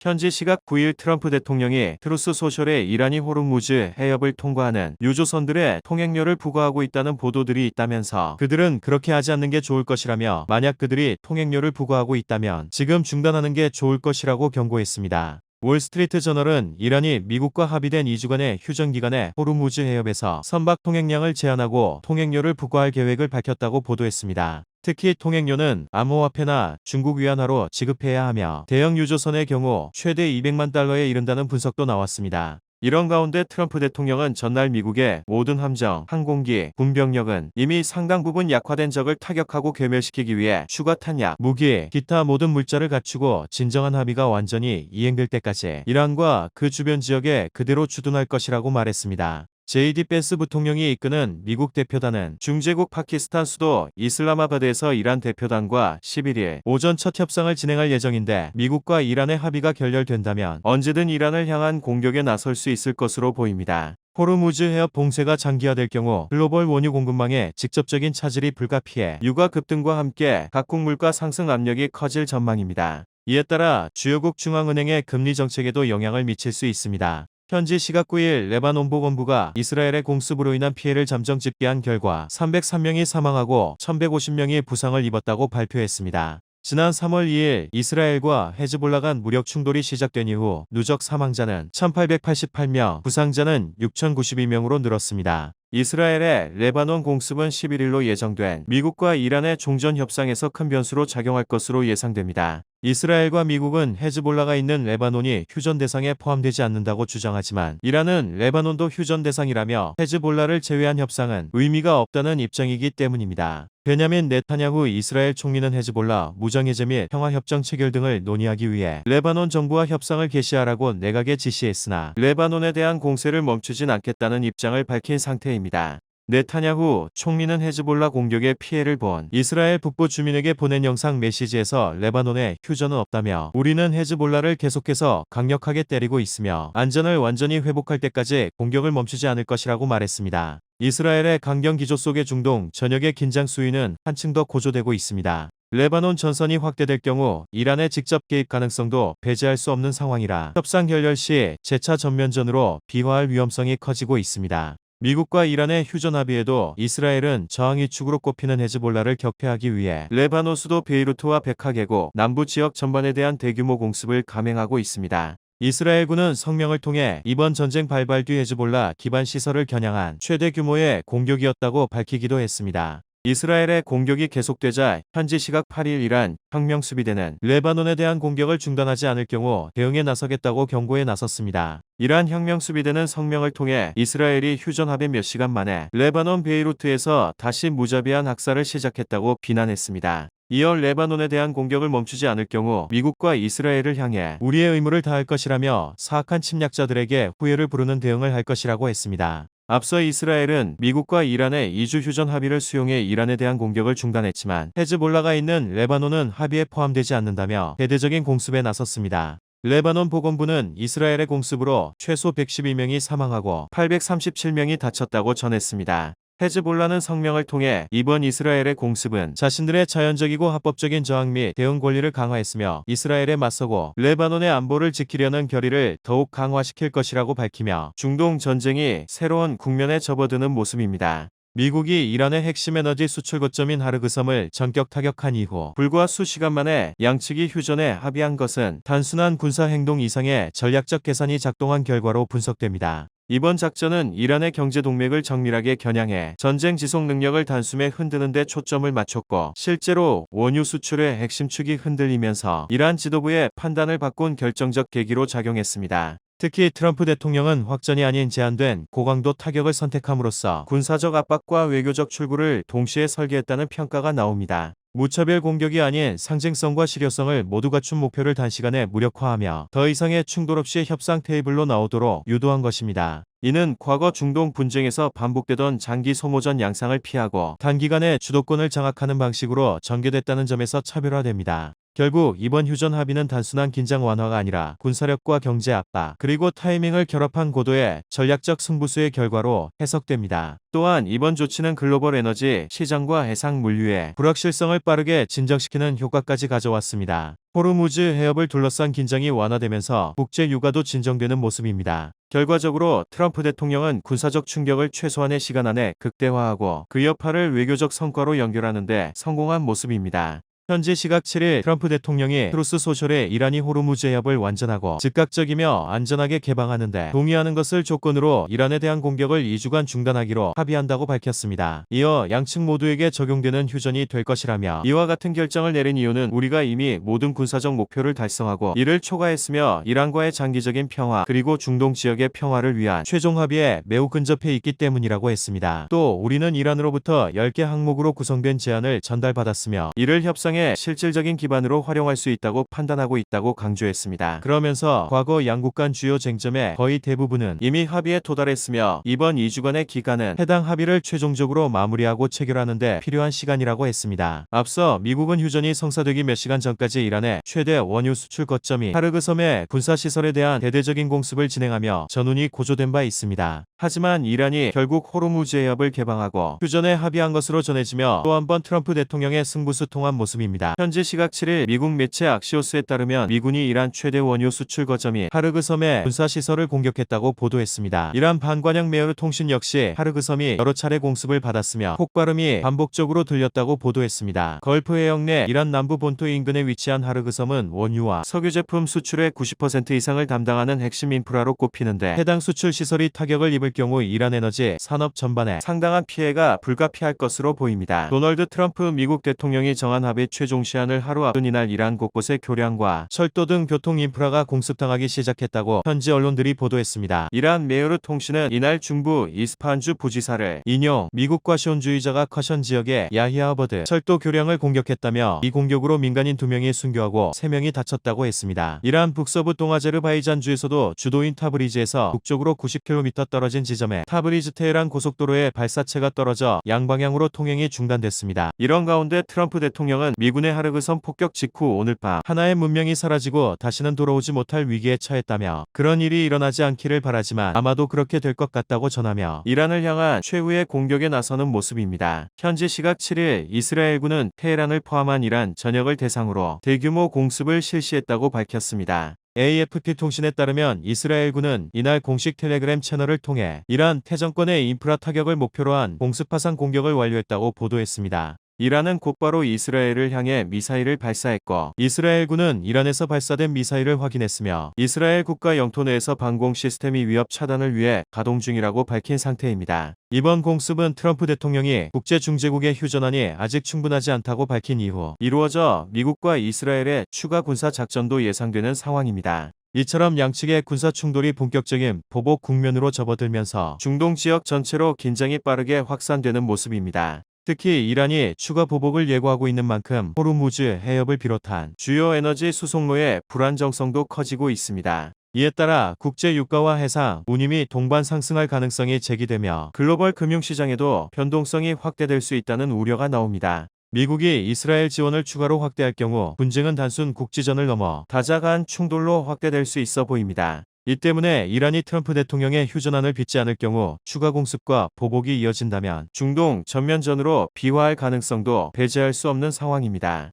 현지 시각 9일 트럼프 대통령이 트루스 소셜에 이란이 호르무즈 해협을 통과하는 유조선들의 통행료를 부과하고 있다는 보도들이 있다면서 그들은 그렇게 하지 않는 게 좋을 것이라며 만약 그들이 통행료를 부과하고 있다면 지금 중단하는 게 좋을 것이라고 경고했습니다. 월스트리트 저널은 이란이 미국과 합의된 2주간의 휴전 기간에 호르무즈 해협에서 선박 통행량을 제한하고 통행료를 부과할 계획을 밝혔다고 보도했습니다. 특히 통행료는 암호화폐나 중국 위안화로 지급해야 하며 대형 유조선의 경우 최대 200만 달러에 이른다는 분석도 나왔습니다. 이런 가운데 트럼프 대통령은 전날 미국의 모든 함정, 항공기, 군병력은 이미 상당 부분 약화된 적을 타격하고 괴멸시키기 위해 추가 탄약, 무기, 기타 모든 물자를 갖추고 진정한 합의가 완전히 이행될 때까지 이란과 그 주변 지역에 그대로 주둔할 것이라고 말했습니다. JD 벤스 부통령이 이끄는 미국 대표단은 중재국 파키스탄 수도 이슬라마바드에서 이란 대표단과 11일 오전 첫 협상을 진행할 예정인데 미국과 이란의 합의가 결렬된다면 언제든 이란을 향한 공격에 나설 수 있을 것으로 보입니다. 호르무즈 해협 봉쇄가 장기화될 경우 글로벌 원유 공급망에 직접적인 차질이 불가피해 유가 급등과 함께 각국 물가 상승 압력이 커질 전망입니다. 이에 따라 주요국 중앙은행의 금리 정책에도 영향을 미칠 수 있습니다. 현지 시각 9일 레바논 보건부가 이스라엘의 공습으로 인한 피해를 잠정 집계한 결과 303명이 사망하고 1150명이 부상을 입었다고 발표했습니다. 지난 3월 2일 이스라엘과 헤즈볼라 간 무력 충돌이 시작된 이후 누적 사망자는 1888명, 부상자는 6092명으로 늘었습니다. 이스라엘의 레바논 공습은 11일로 예정된 미국과 이란의 종전 협상에서 큰 변수로 작용할 것으로 예상됩니다. 이스라엘과 미국은 헤즈볼라가 있는 레바논이 휴전 대상에 포함되지 않는다고 주장하지만 이란은 레바논도 휴전 대상이라며 헤즈볼라를 제외한 협상은 의미가 없다는 입장이기 때문입니다. 베냐민 네타냐후 이스라엘 총리는 헤즈볼라 무장해제 및 평화협정 체결 등을 논의하기 위해 레바논 정부와 협상을 개시하라고 내각에 지시했으나 레바논에 대한 공세를 멈추진 않겠다는 입장을 밝힌 상태입니다. 네타냐후 총리는 헤즈볼라 공격의 피해를 본 이스라엘 북부 주민에게 보낸 영상 메시지에서 레바논에 휴전은 없다며 우리는 헤즈볼라를 계속해서 강력하게 때리고 있으며 안전을 완전히 회복할 때까지 공격을 멈추지 않을 것이라고 말했습니다. 이스라엘의 강경 기조 속의 중동 전역의 긴장 수위는 한층 더 고조되고 있습니다. 레바논 전선이 확대될 경우 이란의 직접 개입 가능성도 배제할 수 없는 상황이라 협상 결렬 시 재차 전면전으로 비화할 위험성이 커지고 있습니다. 미국과 이란의 휴전 합의에도 이스라엘은 저항이 축으로 꼽히는 헤즈볼라를 격퇴하기 위해 레바논 수도 베이루트와 베카 계곡 남부 지역 전반에 대한 대규모 공습을 감행하고 있습니다. 이스라엘군은 성명을 통해 이번 전쟁 발발 뒤 헤즈볼라 기반 시설을 겨냥한 최대 규모의 공격이었다고 밝히기도 했습니다. 이스라엘의 공격이 계속되자 현지 시각 8일 이란 혁명수비대는 레바논에 대한 공격을 중단하지 않을 경우 대응에 나서겠다고 경고에 나섰습니다. 이란 혁명수비대는 성명을 통해 이스라엘이 휴전 합의 몇 시간 만에 레바논 베이루트에서 다시 무자비한 학살을 시작했다고 비난했습니다. 이어 레바논에 대한 공격을 멈추지 않을 경우 미국과 이스라엘을 향해 우리의 의무를 다할 것이라며 사악한 침략자들에게 후회를 부르는 대응을 할 것이라고 했습니다. 앞서 이스라엘은 미국과 이란의 2주 휴전 합의를 수용해 이란에 대한 공격을 중단했지만 헤즈볼라가 있는 레바논은 합의에 포함되지 않는다며 대대적인 공습에 나섰습니다. 레바논 보건부는 이스라엘의 공습으로 최소 112명이 사망하고 837명이 다쳤다고 전했습니다. 헤즈볼라는 성명을 통해 이번 이스라엘의 공습은 자신들의 자연적이고 합법적인 저항 및 대응 권리를 강화했으며 이스라엘에 맞서고 레바논의 안보를 지키려는 결의를 더욱 강화시킬 것이라고 밝히며 중동 전쟁이 새로운 국면에 접어드는 모습입니다. 미국이 이란의 핵심 에너지 수출 거점인 하르그섬을 전격 타격한 이후 불과 수시간 만에 양측이 휴전에 합의한 것은 단순한 군사 행동 이상의 전략적 계산이 작동한 결과로 분석됩니다. 이번 작전은 이란의 경제 동맥을 정밀하게 겨냥해 전쟁 지속 능력을 단숨에 흔드는 데 초점을 맞췄고 실제로 원유 수출의 핵심 축이 흔들리면서 이란 지도부의 판단을 바꾼 결정적 계기로 작용했습니다. 특히 트럼프 대통령은 확전이 아닌 제한된 고강도 타격을 선택함으로써 군사적 압박과 외교적 출구를 동시에 설계했다는 평가가 나옵니다. 무차별 공격이 아닌 상징성과 실효성을 모두 갖춘 목표를 단시간에 무력화하며 더 이상의 충돌 없이 협상 테이블로 나오도록 유도한 것입니다. 이는 과거 중동 분쟁에서 반복되던 장기 소모전 양상을 피하고 단기간에 주도권을 장악하는 방식으로 전개됐다는 점에서 차별화됩니다. 결국 이번 휴전 합의는 단순한 긴장 완화가 아니라 군사력과 경제 압박, 그리고 타이밍을 결합한 고도의 전략적 승부수의 결과로 해석됩니다. 또한 이번 조치는 글로벌 에너지 시장과 해상 물류의 불확실성을 빠르게 진정시키는 효과까지 가져왔습니다. 호르무즈 해협을 둘러싼 긴장이 완화되면서 국제 유가도 진정되는 모습입니다. 결과적으로 트럼프 대통령은 군사적 충격을 최소한의 시간 안에 극대화하고 그 여파를 외교적 성과로 연결하는 데 성공한 모습입니다. 현지 시각 7일 트럼프 대통령이 트루스 소셜에 이란이 호르무즈 해협을 완전하고 즉각적이며 안전하게 개방하는 데 동의하는 것을 조건으로 이란에 대한 공격을 2주간 중단하기로 합의한다고 밝혔습니다. 이어 양측 모두에게 적용되는 휴전이 될 것이라며 이와 같은 결정을 내린 이유는 우리가 이미 모든 군사적 목표를 달성하고 이를 초과했으며 이란과의 장기적인 평화 그리고 중동 지역의 평화를 위한 최종 합의에 매우 근접해 있기 때문이라고 했습니다. 또 우리는 이란으로부터 10개 항목으로 구성된 제안을 전달받았으며 이를 협상에 실질적인 기반으로 활용할 수 있다고 판단하고 있다고 강조했습니다. 그러면서 과거 양국 간 주요 쟁점의 거의 대부분은 이미 합의에 도달했으며 이번 2주간의 기간은 해당 합의를 최종적으로 마무리하고 체결하는 데 필요한 시간이라고 했습니다. 앞서 미국은 휴전이 성사되기 몇 시간 전까지 이란의 최대 원유 수출 거점인 하르그 섬의 군사시설에 대한 대대적인 공습을 진행하며 전운이 고조된 바 있습니다. 하지만 이란이 결국 호르무즈 해협을 개방하고 휴전에 합의한 것으로 전해지며 또 한 번 트럼프 대통령의 승부수 통한 모습입니다. 현지 시각 7일 미국 매체 악시오스에 따르면 미군이 이란 최대 원유 수출 거점인 하르그 섬의 군사시설을 공격했다고 보도했습니다. 이란 반관영 메어르 통신 역시 하르그 섬이 여러 차례 공습을 받았으며 폭발음이 반복적으로 들렸다고 보도했습니다. 걸프 해역 내 이란 남부 본토 인근에 위치한 하르그 섬은 원유와 석유 제품 수출의 90% 이상을 담당하는 핵심 인프라로 꼽히는데 해당 수출 시설이 타격을 입을 경우 이란 에너지 산업 전반에 상당한 피해가 불가피할 것으로 보입니다. 도널드 트럼프 미국 대통령이 정한 합의 최종 시한을 하루 앞둔 이날 이란 곳곳의 교량과 철도 등 교통 인프라가 공습당하기 시작했다고 현지 언론들이 보도했습니다. 이란 메어르 통신은 이날 중부 이스파한주 부지사를 인용 미국과 시온주의자가 커션 지역의 야히아버드 철도 교량을 공격했다며 이 공격으로 민간인 2명이 순교하고 3명이 다쳤다고 했습니다. 이란 북서부 동아제르바이잔주에서도 주도인 타브리즈에서 북쪽으로 90km 떨어진 지점에 타브리즈 테헤란 고속도로의 발사체가 떨어져 양방향으로 통행이 중단됐습니다. 이런 가운데 트럼프 대통령은 미군의 하르그 섬 폭격 직후 오늘 밤 하나의 문명이 사라지고 다시는 돌아오지 못할 위기에 처했다며 그런 일이 일어나지 않기를 바라지만 아마도 그렇게 될 것 같다고 전하며 이란을 향한 최후의 공격에 나서는 모습입니다. 현지 시각 7일 이스라엘군은 테헤란을 포함한 이란 전역을 대상으로 대규모 공습을 실시했다고 밝혔습니다. AFP 통신에 따르면 이스라엘군은 이날 공식 텔레그램 채널을 통해 이란 태정권의 인프라 타격을 목표로 한 공습화상 공격을 완료했다고 보도했습니다. 이란은 곧바로 이스라엘을 향해 미사일을 발사했고 이스라엘군은 이란에서 발사된 미사일을 확인했으며 이스라엘 국가 영토 내에서 방공 시스템이 위협 차단을 위해 가동 중이라고 밝힌 상태입니다. 이번 공습은 트럼프 대통령이 국제중재국의 휴전안이 아직 충분하지 않다고 밝힌 이후 이루어져 미국과 이스라엘의 추가 군사 작전도 예상되는 상황입니다. 이처럼 양측의 군사 충돌이 본격적인 보복 국면으로 접어들면서 중동 지역 전체로 긴장이 빠르게 확산되는 모습입니다. 특히 이란이 추가 보복을 예고하고 있는 만큼 호르무즈 해협을 비롯한 주요 에너지 수송로의 불안정성도 커지고 있습니다. 이에 따라 국제 유가와 해상, 운임이 동반 상승할 가능성이 제기되며 글로벌 금융시장에도 변동성이 확대될 수 있다는 우려가 나옵니다. 미국이 이스라엘 지원을 추가로 확대할 경우 분쟁은 단순 국지전을 넘어 다자간 충돌로 확대될 수 있어 보입니다. 이 때문에 이란이 트럼프 대통령의 휴전안을 빚지 않을 경우 추가 공습과 보복이 이어진다면 중동 전면전으로 비화할 가능성도 배제할 수 없는 상황입니다.